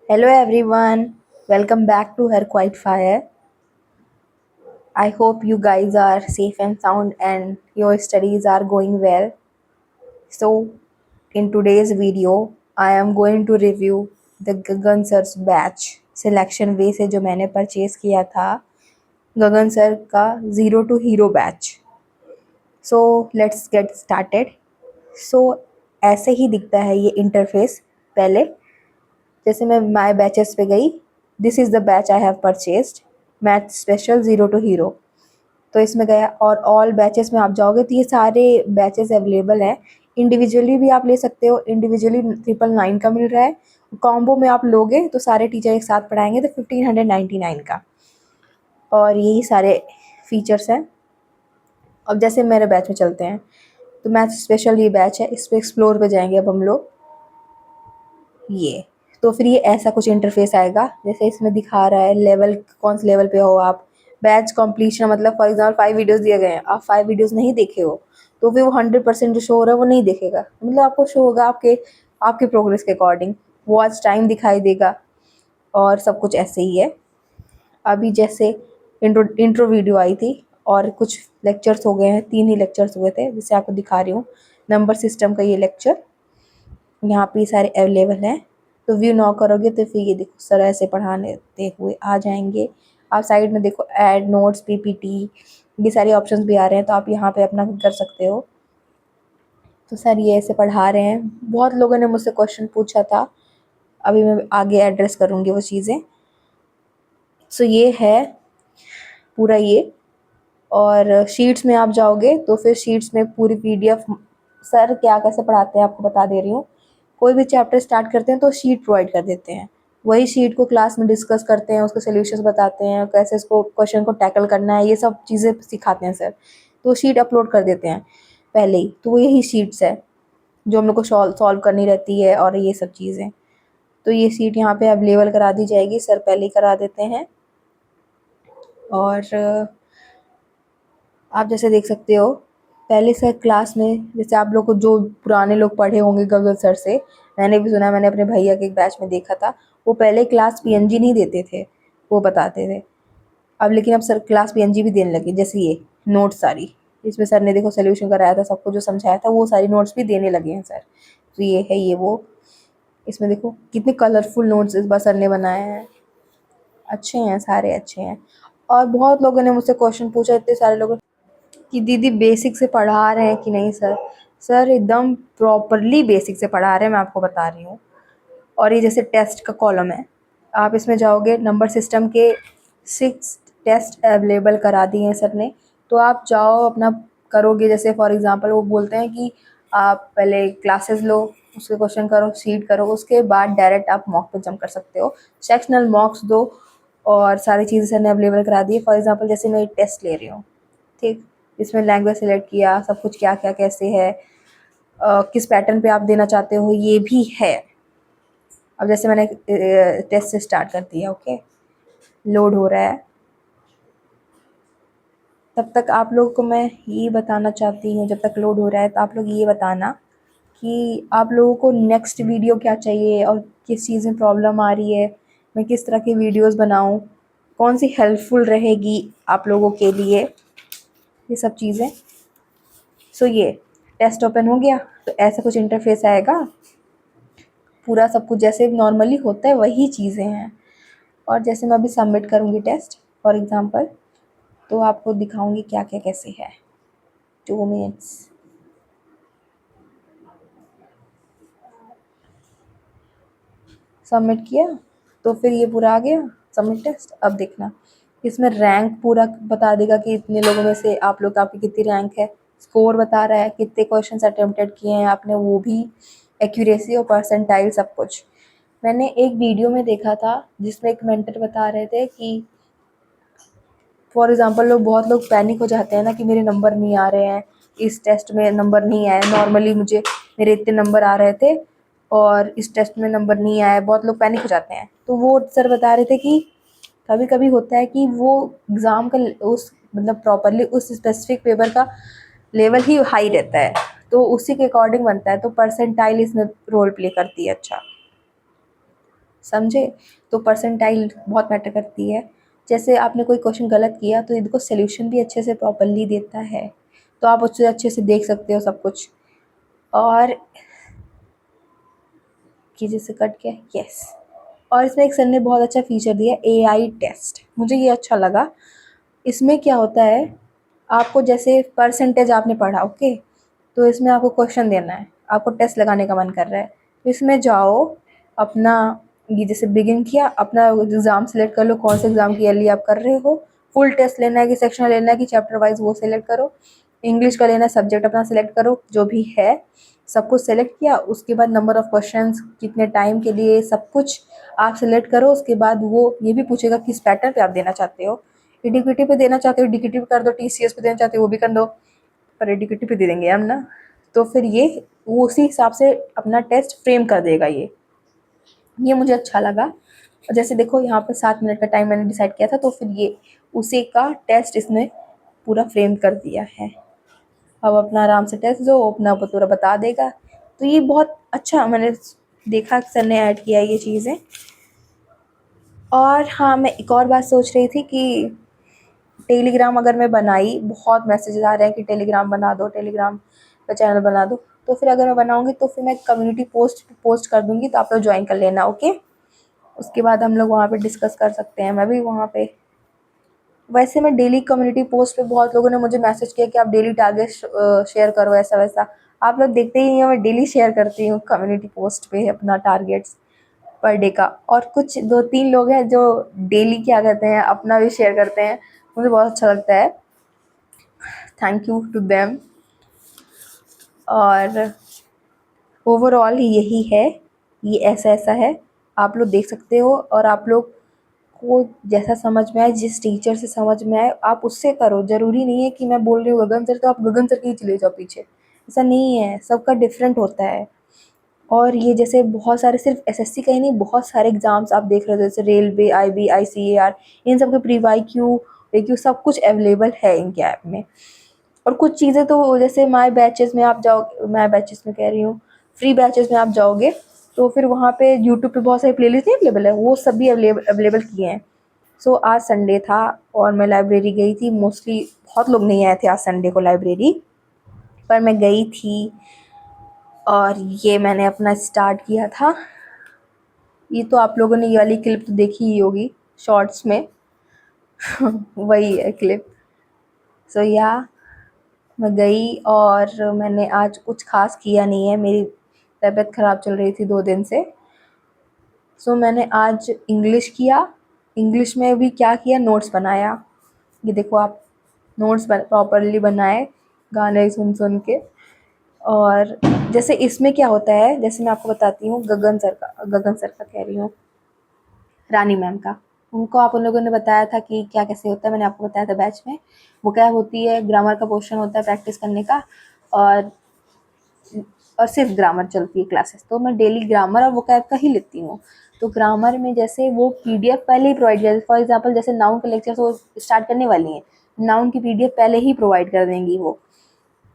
Hello everyone, welcome back to Her Quiet Fire. I hope you guys are safe and sound and your studies are going well. So, in today's video, I am going to review the Gagan Sir's batch selection way से जो मैंने purchase किया था Gagan sir का zero to hero batch. So let's get started. So ऐसे ही दिखता है ये इंटरफेस. पहले जैसे मैं माई बैचेस पे गई, this is the batch I have purchased, math special zero to hero. तो इसमें गया और ऑल बैचेस में आप जाओगे तो ये सारे बैचेस अवेलेबल हैं. इंडिविजुअली भी आप ले सकते हो, इंडिविजुअली 999 का मिल रहा है. कॉम्बो में आप लोगे तो सारे टीचर एक साथ पढ़ाएंगे तो 1599 का. और यही सारे फीचर्स हैं. अब जैसे मेरे बैच में चलते हैं तो मैथ स्पेशल ये बैच है, इस पर एक्सप्लोर पे जाएंगे अब हम लोग. ये तो फिर ये ऐसा कुछ इंटरफेस आएगा जैसे इसमें दिखा रहा है लेवल, कौन से लेवल पे हो आप. बैच कंप्लीशन मतलब फॉर एग्जांपल 5 वीडियोस दिए गए हैं, आप 5 वीडियोस नहीं देखे हो तो फिर वो 100% जो शो हो रहा है वो नहीं दिखेगा. मतलब आपको शो होगा आपके आपके प्रोग्रेस के अकॉर्डिंग. वॉच टाइम दिखाई देगा और सब कुछ ऐसे ही है. अभी जैसे इंट्रो वीडियो आई थी और कुछ लेक्चर्स हो गए हैं, 3 ही लेक्चर्स हुए थे जिसे आपको दिखा रही हूँ. नंबर सिस्टम का ये लेक्चर यहाँ पे सारे अवेलेबल हैं. तो व्यू नॉक करोगे तो फिर ये देखो सर ऐसे पढ़ाते हुए आ जाएंगे. आप साइड में देखो ऐड नोट्स पीपीटी, ये सारे ऑप्शंस भी आ रहे हैं तो आप यहाँ पे अपना कर सकते हो. तो सर ये ऐसे पढ़ा रहे हैं. बहुत लोगों ने मुझसे क्वेश्चन पूछा था, अभी मैं आगे एड्रेस करूँगी वो चीज़ें. सो ये है पूरा ये. और शीट्स में आप जाओगे तो फिर शीट्स में पूरी पीडीएफ सर क्या कैसे पढ़ाते हैं आपको बता दे रही हूँ. कोई भी चैप्टर स्टार्ट करते हैं तो शीट प्रोवाइड कर देते हैं. वही शीट को क्लास में डिस्कस करते हैं, उसके सॉल्यूशंस बताते हैं, कैसे इसको क्वेश्चन को टैकल करना है, ये सब चीज़ें सिखाते हैं सर. तो शीट अपलोड कर देते हैं पहले ही. तो वो यही शीट्स है जो हम लोग को सॉल्व करनी रहती है और ये सब चीज़ें. तो ये सीट यहाँ पे अवेलेबल करा दी जाएगी, सर पहले ही करा देते हैं. और आप जैसे देख सकते हो पहले से क्लास में जैसे आप लोग को जो पुराने लोग पढ़े होंगे गगन सर से, मैंने भी सुना, मैंने अपने भैया के एक बैच में देखा था, वो पहले क्लास पीएनजी नहीं देते थे, वो बताते थे. अब लेकिन अब सर क्लास पीएनजी भी देने लगे. जैसे ये नोट्स सारी, इसमें सर ने देखो सोल्यूशन कराया था, सबको जो समझाया था वो सारी नोट्स भी देने लगे हैं सर. तो ये है ये वो. इसमें देखो कितने कलरफुल नोट्स इस बार सर ने बनाए हैं. अच्छे हैं, सारे अच्छे हैं. और बहुत लोगों ने मुझसे क्वेश्चन पूछा, इतने सारे लोगों कि दीदी बेसिक से पढ़ा रहे हैं कि नहीं सर. सर एकदम प्रॉपरली बेसिक से पढ़ा रहे हैं, मैं आपको बता रही हूँ. और ये जैसे टेस्ट का कॉलम है, आप इसमें जाओगे नंबर सिस्टम के 6 टेस्ट अवेलेबल करा दिए हैं सर ने. तो आप जाओ अपना करोगे. जैसे फॉर एग्जांपल वो बोलते हैं कि आप पहले क्लासेस लो, उसके क्वेश्चन करो, सीट करो, उसके बाद डायरेक्ट आप मॉक पे जंप कर सकते हो. सेक्शनल मॉक्स दो और सारी चीज़ें सर ने अवेलेबल करा दी है. फॉर एग्जांपल जैसे मैं एक टेस्ट ले रही हूँ, ठीक, इसमें लैंग्वेज सेलेक्ट किया, सब कुछ क्या क्या कैसे है, किस पैटर्न पे आप देना चाहते हो ये भी है. अब जैसे मैंने टेस्ट से स्टार्ट कर दिया. ओके, लोड हो रहा है. तब तक आप लोगों को मैं ये बताना चाहती हूँ, जब तक लोड हो रहा है तो आप लोग ये बताना कि आप लोगों को नेक्स्ट वीडियो क्या चाहिए और किस चीज़ में प्रॉब्लम आ रही है, मैं किस तरह की वीडियोस बनाऊँ, कौन सी हेल्पफुल रहेगी आप लोगों के लिए, ये सब चीज़ें. सो ये टेस्ट ओपन हो गया तो ऐसा कुछ इंटरफेस आएगा. पूरा सब कुछ जैसे नॉर्मली होता है वही चीज़ें हैं. और जैसे मैं अभी सबमिट करूँगी टेस्ट फॉर एग्ज़ाम्पल, तो आपको दिखाऊँगी क्या क्या कैसे है. 2 मिनट्स. सबमिट किया तो फिर ये पूरा आ गया सबमिट टेस्ट. अब देखना इसमें रैंक पूरा बता देगा कि इतने लोगों में से आप लोग आपकी कितनी रैंक है. स्कोर बता रहा है, कितने क्वेश्चन अटेम्प्टेड किए हैं आपने, वो भी एक्यूरेसी और परसेंटाइल सब कुछ. मैंने एक वीडियो में देखा था जिसमें एक मेंटर बता रहे थे कि फॉर एग्ज़ाम्पल बहुत लोग पैनिक हो जाते हैं ना कि मेरे नंबर नहीं आ रहे हैं, इस टेस्ट में नंबर नहीं आए, नॉर्मली मुझे मेरे इतने नंबर आ रहे थे और इस टेस्ट में नंबर नहीं आए. बहुत लोग पैनिक हो जाते हैं. तो वो सर बता रहे थे कि कभी कभी होता है कि वो एग्ज़ाम का उस मतलब प्रॉपरली उस स्पेसिफिक पेपर का लेवल ही हाई रहता है, तो उसी के अकॉर्डिंग बनता है. तो परसेंटाइल इसमें रोल प्ले करती है. अच्छा, समझे? तो परसेंटाइल बहुत मैटर करती है। जैसे आपने कोई क्वेश्चन गलत किया तो इनको सॉल्यूशन भी अच्छे से प्रॉपर्ली देता है, तो आप उससे अच्छे से देख सकते हो सब कुछ। और कि जैसे कट गया, यस। और इसमें एक सर ने बहुत अच्छा फीचर दिया, एआई टेस्ट, मुझे ये अच्छा लगा। इसमें क्या होता है, आपको जैसे परसेंटेज आपने पढ़ा, ओके, तो इसमें आपको क्वेश्चन देना है, आपको टेस्ट लगाने का मन कर रहा है, तो इसमें जाओ, अपना ये जैसे बिगिन किया, अपना एग्ज़ाम सेलेक्ट कर लो, कौन से एग्ज़ाम की ईयरली आप कर रहे हो, फुल टेस्ट लेना है कि सेक्शनल लेना है कि चैप्टर वाइज, वो सेलेक्ट करो। इंग्लिश का लेना है, सब्जेक्ट अपना सेलेक्ट करो जो भी है, सब कुछ सेलेक्ट किया। उसके बाद नंबर ऑफ़ क्वेश्चंस, कितने टाइम के लिए, सब कुछ आप सेलेक्ट करो। उसके बाद वो ये भी पूछेगा किस पैटर्न पे आप देना चाहते हो, एडीक्यूटिव पे देना चाहते हो एडीक्यूटिव कर दो, टीसीएस पे देना चाहते हो वो भी कर दो, पर एडीक्यूटिव पे दे देंगे हम ना। तो फिर ये वो उसी हिसाब से अपना टेस्ट फ्रेम कर देगा। ये मुझे अच्छा लगा। और जैसे देखो यहाँ पर 7 मिनट का टाइम मैंने डिसाइड किया था, तो फिर ये उसी का टेस्ट इसने पूरा फ्रेम कर दिया है। अब अपना आराम से टेस्ट दो, अपना पूरा बता देगा। तो ये बहुत अच्छा मैंने देखा सर ने ऐड किया ये चीज़ें। और हाँ, मैं एक और बात सोच रही थी कि टेलीग्राम अगर मैं बनाई, बहुत मैसेजेस आ रहे हैं कि टेलीग्राम बना दो, टेलीग्राम का चैनल बना दो, तो फिर अगर मैं बनाऊंगी तो फिर मैं कम्युनिटी पोस्ट पोस्ट कर दूंगी, तो आप लोग ज्वाइन कर लेना, ओके। उसके बाद हम लोग वहाँ पे डिस्कस कर सकते हैं, मैं भी वहाँ पे। वैसे मैं डेली कम्युनिटी पोस्ट पे बहुत लोगों ने मुझे मैसेज किया कि आप डेली टारगेट शेयर करो, ऐसा वैसा। आप लोग देखते ही नहीं हो, मैं डेली शेयर करती हूँ कम्युनिटी पोस्ट पे अपना टारगेट्स पर डे का। और कुछ 2-3 लोग हैं जो डेली क्या कहते हैं अपना भी शेयर करते हैं, मुझे बहुत अच्छा लगता है। Thank you to them. और ओवरऑल यही है, ये ऐसा ऐसा है, आप लोग देख सकते हो। और आप लोग को जैसा समझ में आए, जिस टीचर से समझ में आए, आप उससे करो। ज़रूरी नहीं है कि मैं बोल रही हूँ गगन सर तो आप गगन सर के ही चले जाओ पीछे, ऐसा नहीं है, सबका डिफरेंट होता है। और ये जैसे बहुत सारे, सिर्फ एसएससी का ही नहीं, बहुत सारे एग्जाम्स आप देख रहे हो, जैसे रेलवे, आईबी, आईसीएआर, इन सब के प्री वाई क्यू, क्यू सब कुछ अवेलेबल है इनके ऐप में। और कुछ चीज़ें तो जैसे माय बैचेस में आप जाओ, माय बैचेस में कह रही हूँ, फ्री बैचेस में आप जाओगे, तो फिर वहाँ पे यूट्यूब पे बहुत सारी प्लेलिस्ट नहीं अवेलेबल है, वो सब भी अवेलेबल किए हैं। सो आज संडे था और मैं लाइब्रेरी गई थी, मोस्टली बहुत लोग नहीं आए थे आज संडे को लाइब्रेरी, पर मैं गई थी। और ये मैंने अपना स्टार्ट किया था। ये तो आप लोगों ने ये वाली क्लिप तो देखी ही होगी शॉर्ट्स में वही है क्लिप। सो या मैं गई और मैंने आज कुछ खास किया नहीं है, मेरी तबीयत ख़राब चल रही थी 2 दिन से। सो मैंने आज इंग्लिश किया। इंग्लिश में भी क्या किया, नोट्स बनाया। ये देखो आप, नोट्स प्रॉपरली बनाए गाने सुन सुन के। और जैसे इसमें क्या होता है, जैसे मैं आपको बताती हूँ, गगन सर का कह रही हूँ, रानी मैम का। उनको आप उन लोगों ने बताया था कि क्या कैसे होता है, मैंने आपको बताया था बैच में। वो क्या होती है, ग्रामर का पोर्शन होता है प्रैक्टिस करने का, और सिर्फ ग्रामर चलती है क्लासेस। तो मैं डेली ग्रामर और वोकैब का ही लेती हूँ। तो ग्रामर में जैसे वो पीडीएफ पहले ही प्रोवाइड किया, फॉर एग्जांपल जैसे नाउन के लेक्चर्स वो स्टार्ट करने वाली हैं, नाउन की पीडीएफ पहले ही प्रोवाइड कर देंगी वो,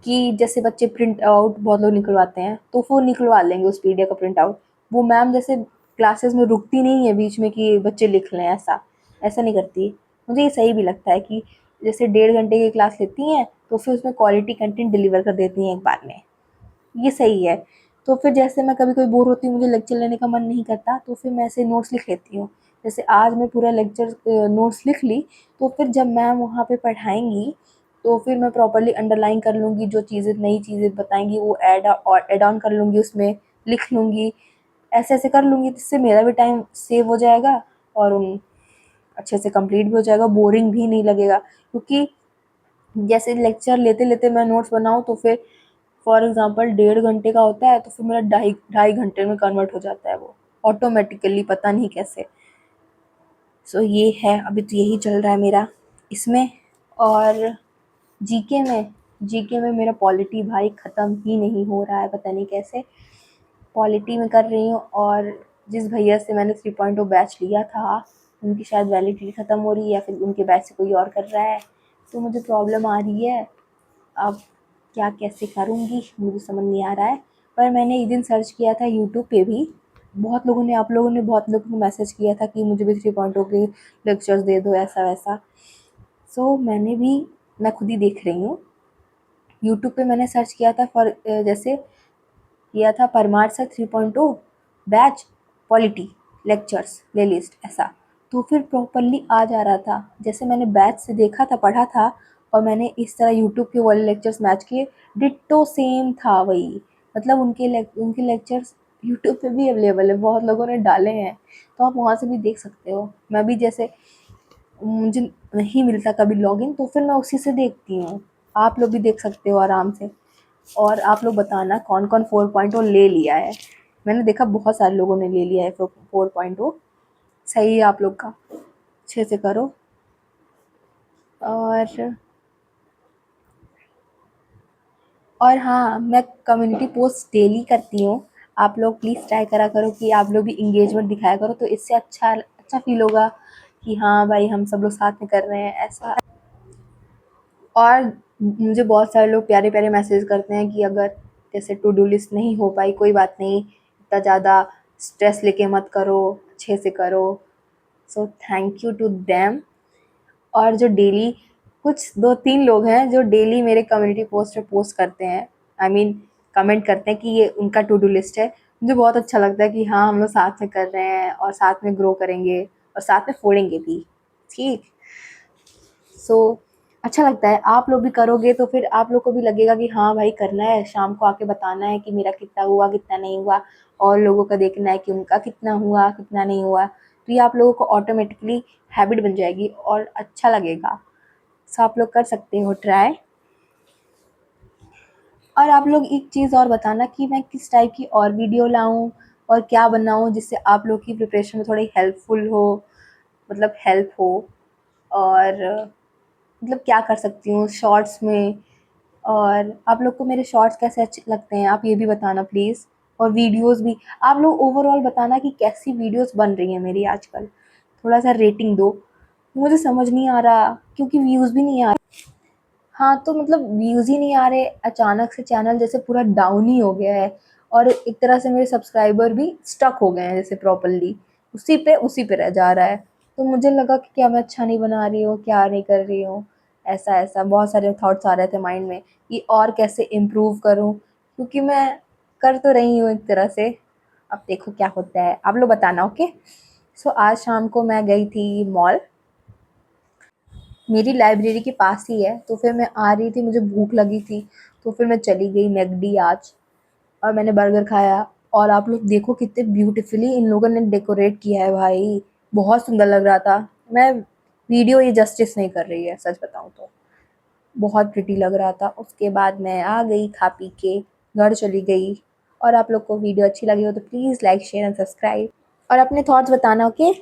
कि जैसे बच्चे प्रिंट आउट बहुत लोग निकलवाते हैं, तो वो निकलवा लेंगे उस पीडीएफ का प्रिंट आउट। वो मैम जैसे क्लासेस में रुकती नहीं है बीच में कि बच्चे लिख लें, ऐसा ऐसा नहीं करती। मुझे ये सही भी लगता है कि जैसे 1.5 घंटे की क्लास लेती हैं, तो फिर उसमें क्वालिटी कंटेंट डिलीवर कर देती हैं एक बार में, ये सही है। तो फिर जैसे मैं कभी कोई बोर होती हूँ, मुझे लेक्चर लेने का मन नहीं करता, तो फिर मैं ऐसे नोट्स लिख लेती हूँ। जैसे आज मैं पूरा लेक्चर नोट्स लिख ली, तो फिर जब मैम वहाँ पे पढ़ाएंगी, तो फिर मैं प्रॉपर्ली अंडरलाइन कर लूँगी, जो चीज़ें नई चीज़ें बताएंगी वो ऐड ऑन कर लूँगी, उसमें लिख लूँगी, ऐसे ऐसे कर लूँगी, जिससे मेरा भी टाइम सेव हो जाएगा और उन अच्छे से कंप्लीट भी हो जाएगा, बोरिंग भी नहीं लगेगा। क्योंकि जैसे लेक्चर लेते लेते मैं नोट्स बनाऊँ, तो फिर फॉर एग्ज़ाम्पल 1.5 घंटे का होता है, तो फिर मेरा ढाई ढाई घंटे में कन्वर्ट हो जाता है वो ऑटोमेटिकली, पता नहीं कैसे। सो ये है, अभी तो यही चल रहा है मेरा इसमें। और जीके में मेरा पॉलिटी भाई ख़त्म ही नहीं हो रहा है, पता नहीं कैसे। पॉलिटी में कर रही हूँ, और जिस भैया से मैंने 3.0 बैच लिया था, उनकी शायद वैलिडिटी ख़त्म हो रही है, या फिर उनके बैच से कोई और कर रहा है, तो मुझे प्रॉब्लम आ रही है। अब क्या कैसे करूँगी मुझे समझ नहीं आ रहा है। पर मैंने एक दिन सर्च किया था यूट्यूब पे भी, बहुत लोगों ने आप लोगों ने बहुत लोगों को मैसेज किया था कि मुझे भी 3.0 के लेक्चर्स दे दो, ऐसा वैसा। सो मैं खुद ही देख रही हूँ। यूट्यूब पे मैंने सर्च किया था फॉर जैसे किया था Parmar sir 3.0 batch polity lectures playlist ऐसा, तो फिर प्रॉपरली आ जा रहा था। जैसे मैंने बैच से देखा था, पढ़ा था, और मैंने इस तरह यूट्यूब के वाले लेक्चर्स मैच किए, डिट्टो सेम था वही। मतलब उनके लेक्चर्स यूट्यूब पे भी अवेलेबल है, बहुत लोगों ने डाले हैं, तो आप वहाँ से भी देख सकते हो। मैं भी जैसे मुझे नहीं मिलता कभी लॉगिन, तो फिर मैं उसी से देखती हूँ। आप लोग भी देख सकते हो आराम से। और आप लोग बताना कौन कौन 4.0 ले लिया है। मैंने देखा बहुत सारे लोगों ने ले लिया है 4.0। सही है आप लोग का, अच्छे से करो। और हाँ, मैं कम्युनिटी पोस्ट डेली करती हूँ। आप लोग प्लीज़ ट्राई करा करो कि आप लोग भी इंगेजमेंट दिखाया करो, तो इससे अच्छा अच्छा फील होगा कि हाँ भाई हम सब लोग साथ में कर रहे हैं ऐसा। और मुझे बहुत सारे लोग प्यारे प्यारे मैसेज करते हैं कि अगर जैसे टू डू लिस्ट नहीं हो पाई, कोई बात नहीं, इतना ज़्यादा स्ट्रेस लेके मत करो, अच्छे से करो। So thank you to them. और जो डेली कुछ 2-3 लोग हैं जो डेली मेरे कम्युनिटी पोस्ट पे पोस्ट करते हैं, आई मीन कमेंट करते हैं कि ये उनका टू डू लिस्ट है। मुझे बहुत अच्छा लगता है कि हाँ हम लोग साथ में कर रहे हैं और साथ में ग्रो करेंगे और साथ में फोड़ेंगे भी, ठीक। सो अच्छा लगता है। आप लोग भी करोगे तो फिर आप लोग को भी लगेगा कि हाँ भाई करना है, शाम को आके बताना है कि मेरा कितना हुआ कितना नहीं हुआ, और लोगों का देखना है कि उनका कितना हुआ कितना नहीं हुआ। तो ये आप लोगों को ऑटोमेटिकली हैबिट बन जाएगी और अच्छा लगेगा। सो आप लोग कर सकते हो ट्राई। और आप लोग एक चीज़ और बताना कि मैं किस टाइप की और वीडियो लाऊं और क्या बनाऊं जिससे आप लोग की प्रिपरेशन में थोड़ी हेल्पफुल हो, मतलब हेल्प हो। और मतलब क्या कर सकती हूँ शॉर्ट्स में। और आप लोग को मेरे शॉर्ट्स कैसे अच्छे लगते हैं, आप ये भी बताना प्लीज़। और वीडियोस भी आप लोग ओवरऑल बताना कि कैसी वीडियोस बन रही हैं मेरी आजकल। थोड़ा सा रेटिंग दो, मुझे समझ नहीं आ रहा क्योंकि व्यूज़ भी नहीं आ रहे। हाँ, तो मतलब व्यूज़ ही नहीं आ रहे, अचानक से चैनल जैसे पूरा डाउन ही हो गया है। और एक तरह से मेरे सब्सक्राइबर भी स्टक हो गए हैं जैसे प्रॉपर्ली, उसी पे रह जा रहा है। तो मुझे लगा कि क्या मैं अच्छा नहीं बना रही हूँ, क्या नहीं कर रही हूँ, ऐसा-ऐसा बहुत सारे थॉट्स आ रहे थे माइंड में कि और कैसे इम्प्रूव करूँ, क्योंकि मैं कर तो रही हूँ एक तरह से। अब देखो क्या होता है, आप लोग बताना, ओके? सो आज शाम को मैं गई थी मॉल, मेरी लाइब्रेरी के पास ही है, तो फिर मैं आ रही थी, मुझे भूख लगी थी, तो फिर मैं चली गई मैकडी आज, और मैंने बर्गर खाया। और आप लोग देखो कितने ब्यूटीफुली इन लोगों ने डेकोरेट किया है भाई, बहुत सुंदर लग रहा था। मैं वीडियो ये जस्टिस नहीं कर रही है, सच बताऊँ तो बहुत प्रिटी लग रहा था। उसके बाद मैं आ गई, खा पी के घर चली गई। और आप लोग को वीडियो अच्छी लगी हो तो please like share and subscribe, और अपने थॉट्स बताना, ओके?